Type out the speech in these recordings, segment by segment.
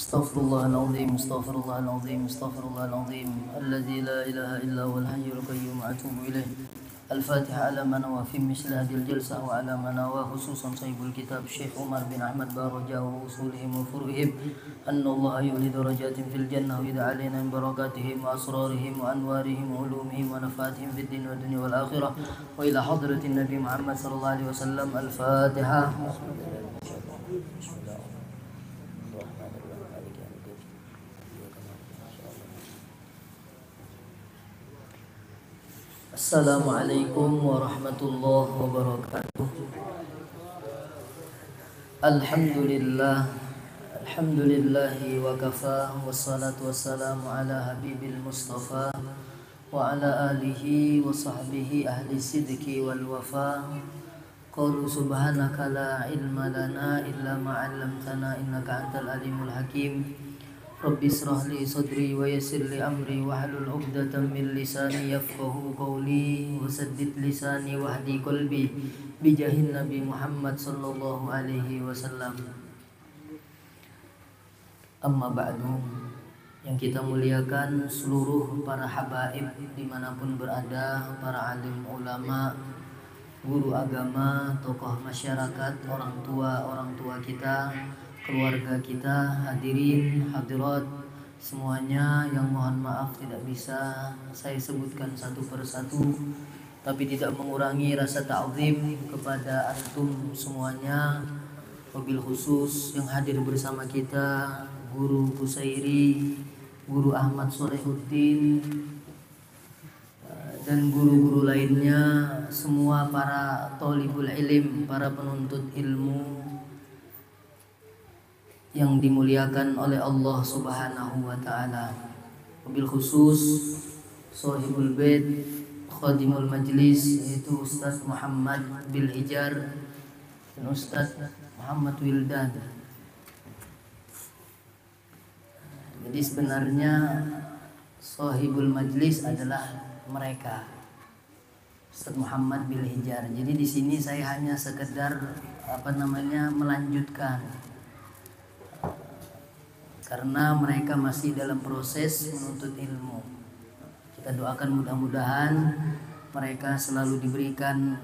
Astaghfirullahaladzim, astaghfirullahaladzim, astaghfirullahaladzim. Alladzi la ilaha illa huwal hayyul qayyum atubu ilaih. Al-Fatihah ala man wa fi misli hadhil jalsah wa ala man wa khususan sahibul kitab Syekh Umar bin Ahmad Baraja wa usulihim wa furu'ihim. Anna Allah yu'li darajatin fil jannah wa yud'a alaina min barakatihim wa asrarihim wa anwarihim wa ulumihim wa nafatihim fid din wa dunya wal akhirah. Wa ila hadratin Nabi Muhammad sallallahu alaihi wasallam. Al-Fatihah. Assalamualaikum warahmatullahi wabarakatuh. Alhamdulillah, alhamdulillahi wa kafa, wassalatu wassalamu ala habibil mustafa wa ala alihi wa sahbihi ahli sidqi wal wafa. Qalu subhanaka la ilma lana illa ma 'allamtana innaka antal alimul hakim. Rabbi israh li sadri wa yassir li amri wahlul 'uqdatam min lisani yafqahu qawli wa saddid lisani wahdi qalbi bi jahin Nabi Muhammad sallallahu alaihi wasallam. Amma ba'du, yang kita muliakan seluruh para habaib dimanapun berada, para alim ulama, guru agama, tokoh masyarakat, orang tua kita, keluarga kita, hadirin, hadirat semuanya yang mohon maaf tidak bisa saya sebutkan satu persatu, tapi tidak mengurangi rasa ta'zim kepada antum semuanya. Wabil khusus yang hadir bersama kita Guru Kusairi, Guru Ahmad Solehuddin, dan guru-guru lainnya, semua para thalibul ilim, para penuntut ilmu yang dimuliakan oleh Allah Subhanahu wa taala. Wabil khusus Shahibul Bait, Khadimul Majlis, yaitu Ustaz Muhammad Bil Hijar dan Ustaz Muhammad Wildan. Jadi sebenarnya Shahibul Majlis adalah mereka, Ustaz Muhammad Bil Hijar. Jadi di sini saya hanya sekedar melanjutkan, karena mereka masih dalam proses menuntut ilmu. Kita doakan mudah-mudahan mereka selalu diberikan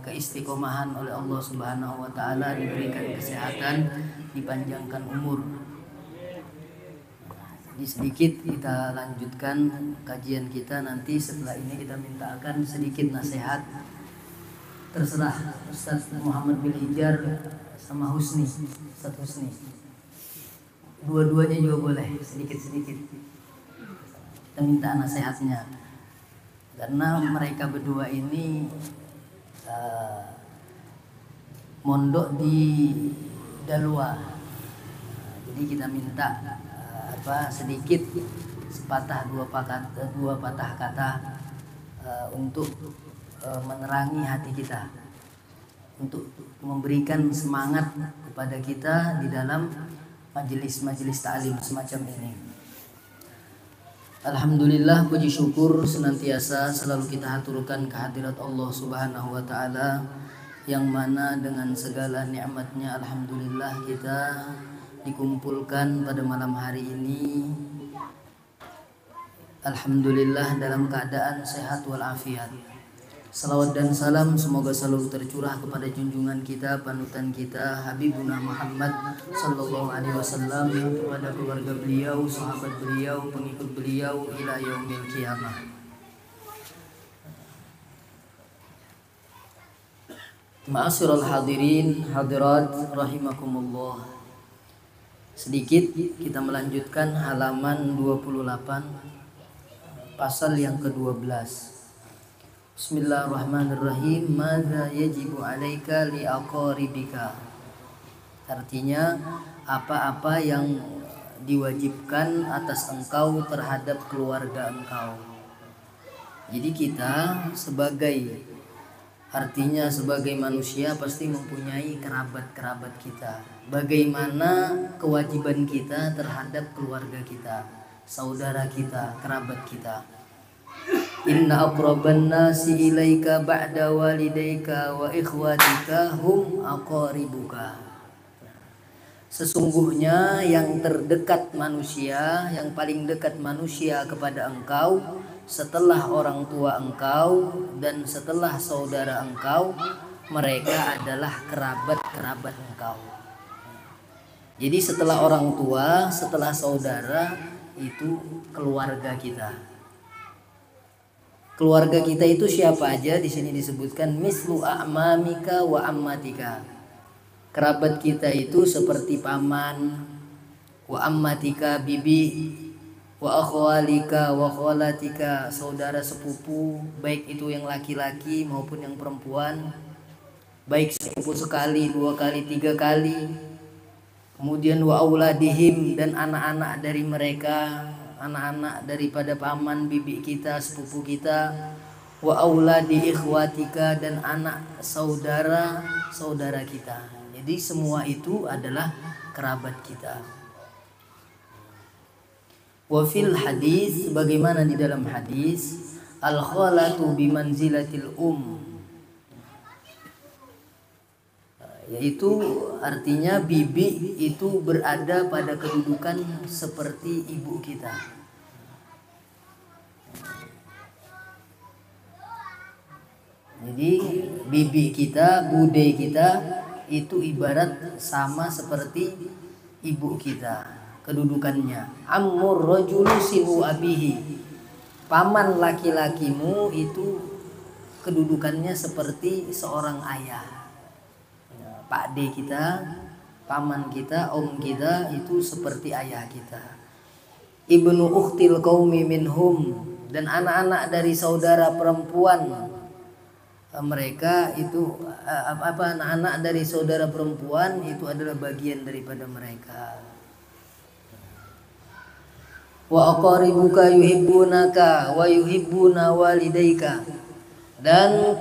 keistiqomahan oleh Allah Subhanahu wa taala, diberikan kesehatan, dipanjangkan umur. Jadi sedikit kita lanjutkan kajian kita, nanti setelah ini kita mintakan sedikit nasihat. Terserah Ustaz Muhammad Bil Hijar sama Husni, Ustaz Husni. Dua-duanya juga boleh, sedikit-sedikit kita minta nasihatnya, karena mereka berdua ini mondok di Dalwa. Jadi kita minta sedikit sepatah dua patah kata untuk menerangi hati kita, untuk memberikan semangat kepada kita di dalam majelis ta'lim semacam ini. Alhamdulillah, puji syukur senantiasa selalu kita haturkan kehadirat Allah Subhanahu wa taala, yang mana dengan segala nikmatnya alhamdulillah kita dikumpulkan pada malam hari ini. Alhamdulillah dalam keadaan sehat walafiat. Salawat dan salam semoga selalu tercurah kepada junjungan kita, panutan kita, Habibuna Muhammad sallallahu alaihi wasallam, kepada keluarga beliau, sahabat beliau, pengikut beliau ila yaumil qiyamah. Ma'asyiral hadirin hadirat rahimakumullah. Sedikit kita melanjutkan halaman 28, pasal yang ke-12. Bismillahirrahmanirrahim. Madza yajibu 'alaika li aqaribika. Artinya, apa-apa yang diwajibkan atas engkau terhadap keluarga engkau. Jadi kita sebagai manusia pasti mempunyai kerabat-kerabat kita. Bagaimana kewajiban kita terhadap keluarga kita, saudara kita, kerabat kita. Inna aqraban nasi ilaika ba'da walidayka wa ikhwatika hum aqaribuka. Sesungguhnya yang terdekat manusia, yang paling dekat manusia kepada engkau setelah orang tua engkau dan setelah saudara engkau, mereka adalah kerabat-kerabat engkau. Jadi setelah orang tua, setelah saudara, itu keluarga kita. Keluarga kita itu siapa aja? Di sini disebutkan mislu a'mamika wa ammatika. Kerabat kita itu seperti paman, wa ammatika bibi, wa akhwalika wa khalatika, saudara sepupu, baik itu yang laki-laki maupun yang perempuan, baik sepupu sekali, 2 kali, 3 kali. Kemudian wa auladihim, dan anak-anak dari mereka, anak-anak daripada paman, bibi kita, sepupu kita. Wa auladi ikhwatika, dan anak saudara-saudara kita. Jadi semua itu adalah kerabat kita. Wa fil hadis, bagaimana di dalam hadis, al khalatu bimanzilatil yaitu artinya bibi itu berada pada kedudukan seperti ibu kita. Jadi bibi kita, bude kita itu ibarat sama seperti ibu kita kedudukannya. Ammur rajulu sibu abihi, paman laki-lakimu itu kedudukannya seperti seorang ayah. Pak D kita, paman kita, om kita itu seperti ayah kita. Ibnu ukhtil qaumi minhum, dan anak-anak dari saudara perempuan mereka itu anak-anak dari saudara perempuan itu adalah bagian daripada mereka. Wa aqaribuka yuhibbunaka wa yuhibbuna walidaika, dan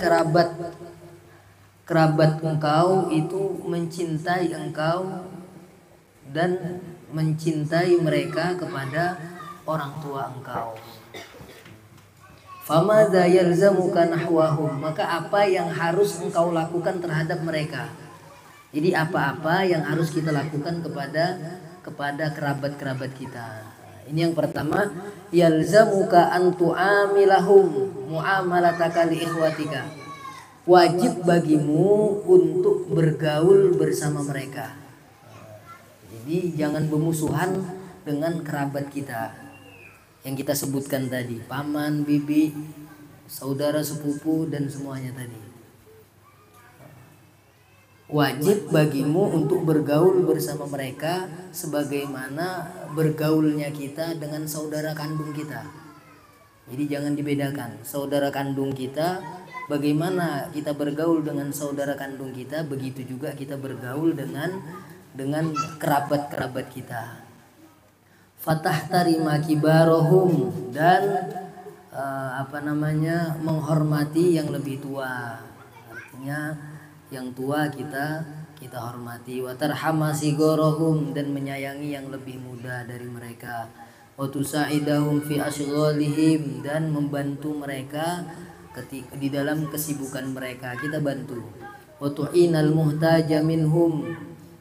kerabat engkau itu mencintai engkau dan mencintai mereka kepada orang tua engkau. Famadza yalzamuka nahwahum, maka apa yang harus engkau lakukan terhadap mereka? Jadi apa-apa yang harus kita lakukan kepada kerabat-kerabat kita. Ini yang pertama, yalzamuka an tu'amilahum muamalataka li ikhwatika. Wajib bagimu untuk bergaul bersama mereka. Jadi jangan bermusuhan dengan kerabat kita yang kita sebutkan tadi, paman, bibi, saudara sepupu, dan semuanya tadi. Wajib bagimu untuk bergaul bersama mereka sebagaimana bergaulnya kita dengan saudara kandung kita. Jadi jangan dibedakan. Saudara kandung kita, bagaimana kita bergaul dengan saudara kandung kita, begitu juga kita bergaul dengan kerabat-kerabat kita. Fatahtarima kibarohum, dan menghormati yang lebih tua. Artinya yang tua kita hormati. Wa tarhama sigorohum, dan menyayangi yang lebih muda dari mereka. Wa tusaidahum fi ashghalihim, dan membantu mereka ketika di dalam kesibukan mereka kita bantu. Wa tu'inal muhtaja minhum,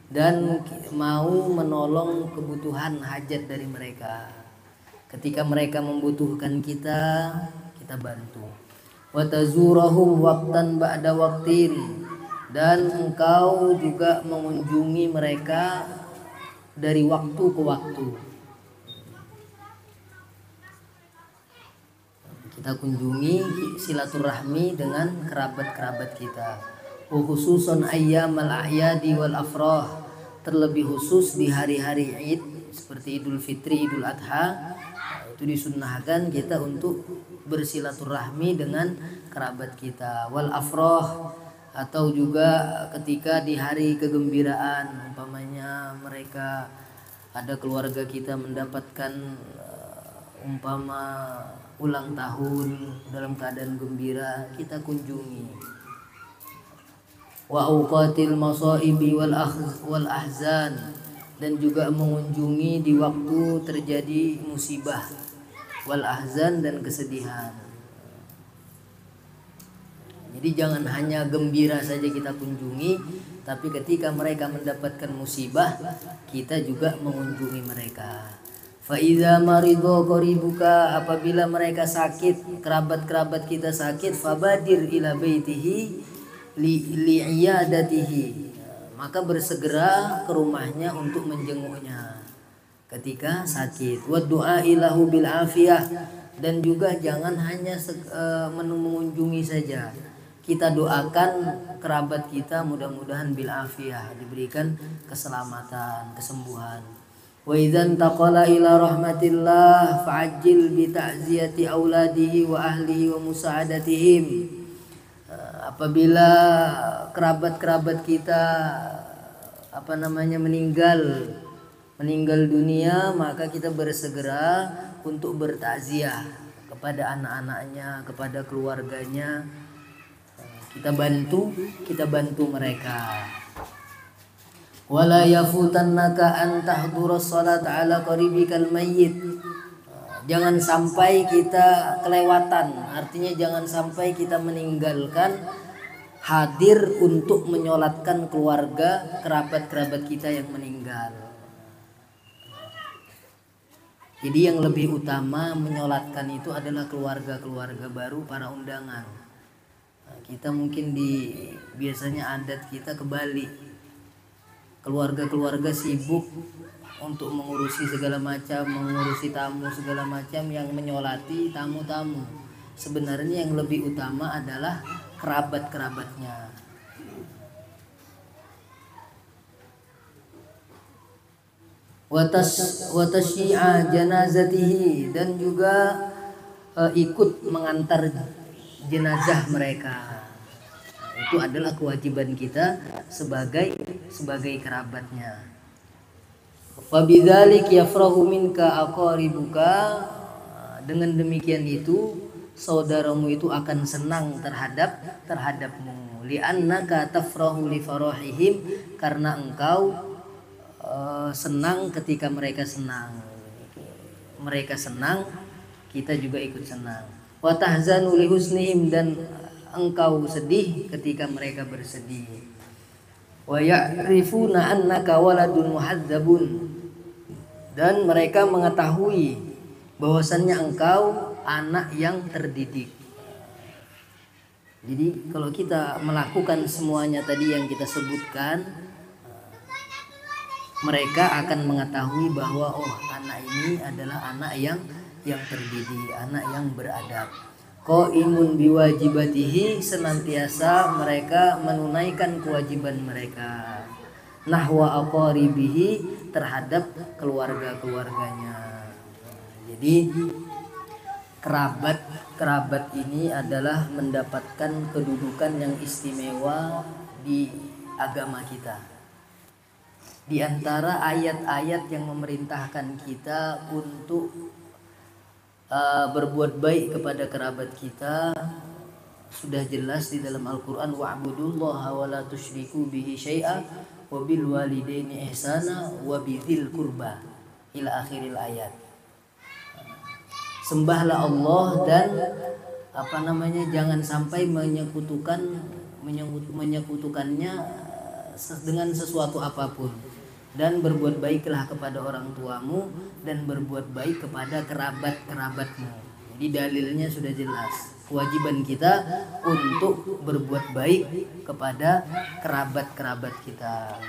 dan mau menolong kebutuhan hajat dari mereka. Ketika mereka membutuhkan kita bantu. Wa tazurahum waqtan ba'da waqtin, dan engkau juga mengunjungi mereka dari waktu ke waktu. Kita kunjungi silaturahmi dengan kerabat-kerabat kita. Khususan ayyamal a'yadi wal afrah, terlebih khusus di hari-hari Id seperti Idul Fitri, Idul Adha, itu disunnahkan kita untuk bersilaturahmi dengan kerabat kita. Wal afrah, atau juga ketika di hari kegembiraan, umpamanya mereka ada keluarga kita mendapatkan umpama ulang tahun dalam keadaan gembira, kita kunjungi. Wa awqatil masaibi wal ahzan, dan juga mengunjungi di waktu terjadi musibah, wal ahzan, dan kesedihan. Jadi jangan hanya gembira saja kita kunjungi, tapi ketika mereka mendapatkan musibah, kita juga mengunjungi mereka. Fa idza maridha qaribuka, apabila mereka sakit, kerabat-kerabat kita sakit, fabadir ila baitihi li'iyadatihi, maka bersegera ke rumahnya untuk menjenguknya ketika sakit. Wa du'a ilahu bil afiyah, dan juga jangan hanya mengunjungi saja, kita doakan kerabat kita mudah-mudahan bil afiyah, diberikan keselamatan, kesembuhan. Wa idzan taqala ila rahmatillah fa'ajjil bi ta'ziyati auladihi wa ahlihi wa musa'adatihim. Apabila kerabat-kerabat kita meninggal dunia, maka kita bersegera untuk bertakziah kepada anak-anaknya, kepada keluarganya. Kita bantu mereka. Wala yafutannaka an tahdura shalat ala qaribikal mayyit. Jangan sampai kita kelewatan, artinya jangan sampai kita meninggalkan hadir untuk menyolatkan keluarga kerabat-kerabat kita yang meninggal. Jadi yang lebih utama menyolatkan itu adalah keluarga-keluarga baru, para undangan. Kita mungkin biasanya adat kita kebalik, keluarga-keluarga sibuk untuk mengurusi segala macam, mengurusi tamu segala macam, yang menyolati tamu-tamu. Sebenarnya yang lebih utama adalah kerabat-kerabatnya. Watasyi'a janazatihi, dan juga ikut mengantar jenazah mereka. Itu adalah kewajiban kita sebagai kerabatnya. Fabidzalik yafrahu minka aqaribuka, dengan demikian itu saudaramu itu akan senang terhadapmu. Li'annaka tafrahu li farahihim, karena engkau senang ketika mereka senang. Mereka senang, kita juga ikut senang. Wa tahzanu li husnihim, dan engkau sedih ketika mereka bersedih. Wa ya'rifuna annaka waladun muhadzabun, dan mereka mengetahui bahwasannya engkau anak yang terdidik. Jadi kalau kita melakukan semuanya tadi yang kita sebutkan, mereka akan mengetahui bahwa anak ini adalah anak yang terdidik, anak yang beradab. Qaimun biwajibatihi, senantiasa mereka menunaikan kewajiban mereka. Nahwa aqaribihi, terhadap keluarga-keluarganya. Jadi kerabat ini adalah mendapatkan kedudukan yang istimewa di agama kita. Di antara ayat-ayat yang memerintahkan kita untuk berbuat baik kepada kerabat kita sudah jelas di dalam Al-Quran. Wa'budullaha wa la tusyriku bihi syai'a wa bil walidaini ihsana wa bidzil qurba ila akhiril ayat. Sembahlah Allah dan jangan sampai menyekutukannya dengan sesuatu apapun, dan berbuat baiklah kepada orang tuamu dan berbuat baik kepada kerabat-kerabatmu. Jadi dalilnya sudah jelas, kewajiban kita untuk berbuat baik kepada kerabat-kerabat kita.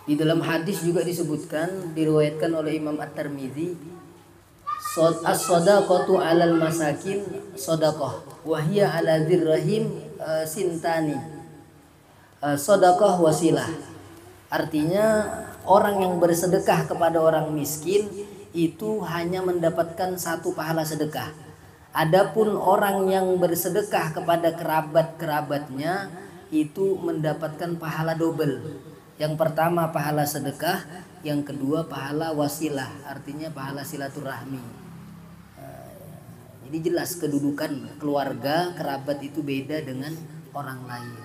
Di dalam hadis juga disebutkan, diriwayatkan oleh Imam At-Tirmidzi, as-shadaqatu 'alal masakin shadaqah wa hiya 'ala dzirrahim sintani. Shadaqah wasilah. Artinya orang yang bersedekah kepada orang miskin itu hanya mendapatkan satu pahala sedekah. Adapun orang yang bersedekah kepada kerabat-kerabatnya itu mendapatkan pahala double. Yang pertama pahala sedekah, yang kedua pahala wasilah, artinya pahala silaturahmi. Jadi jelas kedudukan keluarga kerabat itu beda dengan orang lain.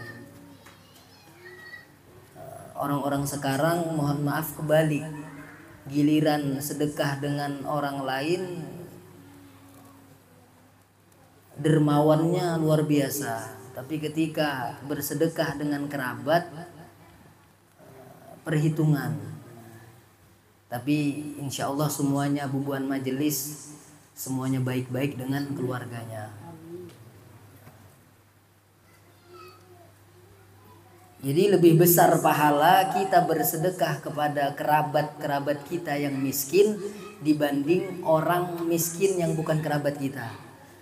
Orang-orang sekarang mohon maaf kebalik, giliran sedekah dengan orang lain dermawannya luar biasa. Tapi ketika bersedekah dengan kerabat, perhitungan. Tapi insya Allah semuanya bubuhan majelis, semuanya baik-baik dengan keluarganya. Jadi lebih besar pahala kita bersedekah kepada kerabat-kerabat kita yang miskin dibanding orang miskin yang bukan kerabat kita.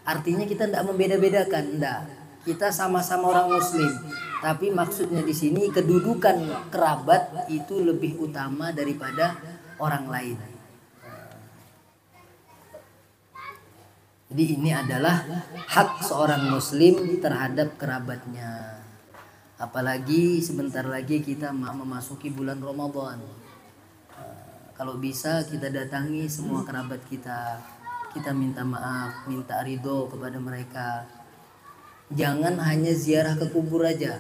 Artinya kita tidak membeda-bedakan, tidak. Kita sama-sama orang Muslim, tapi maksudnya di sini kedudukan kerabat itu lebih utama daripada orang lain. Jadi ini adalah hak seorang Muslim terhadap kerabatnya. Apalagi sebentar lagi kita memasuki bulan Ramadan. Kalau bisa kita datangi semua kerabat kita. Kita minta maaf, minta ridho kepada mereka. Jangan hanya ziarah ke kubur aja.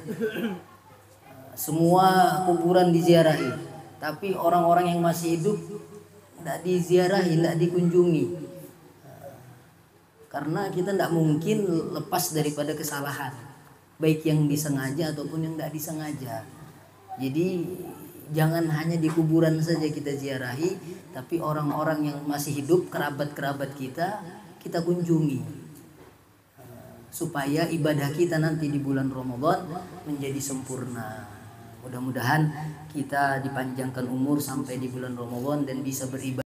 Semua kuburan diziarahi, tapi orang-orang yang masih hidup tidak diziarahi, tidak dikunjungi. Karena kita tidak mungkin lepas daripada kesalahan, baik yang disengaja ataupun yang tidak disengaja. Jadi jangan hanya di kuburan saja kita ziarahi, tapi orang-orang yang masih hidup, kerabat-kerabat kita kunjungi, supaya ibadah kita nanti di bulan Ramadan menjadi sempurna. Mudah-mudahan kita dipanjangkan umur sampai di bulan Ramadan dan bisa beribadah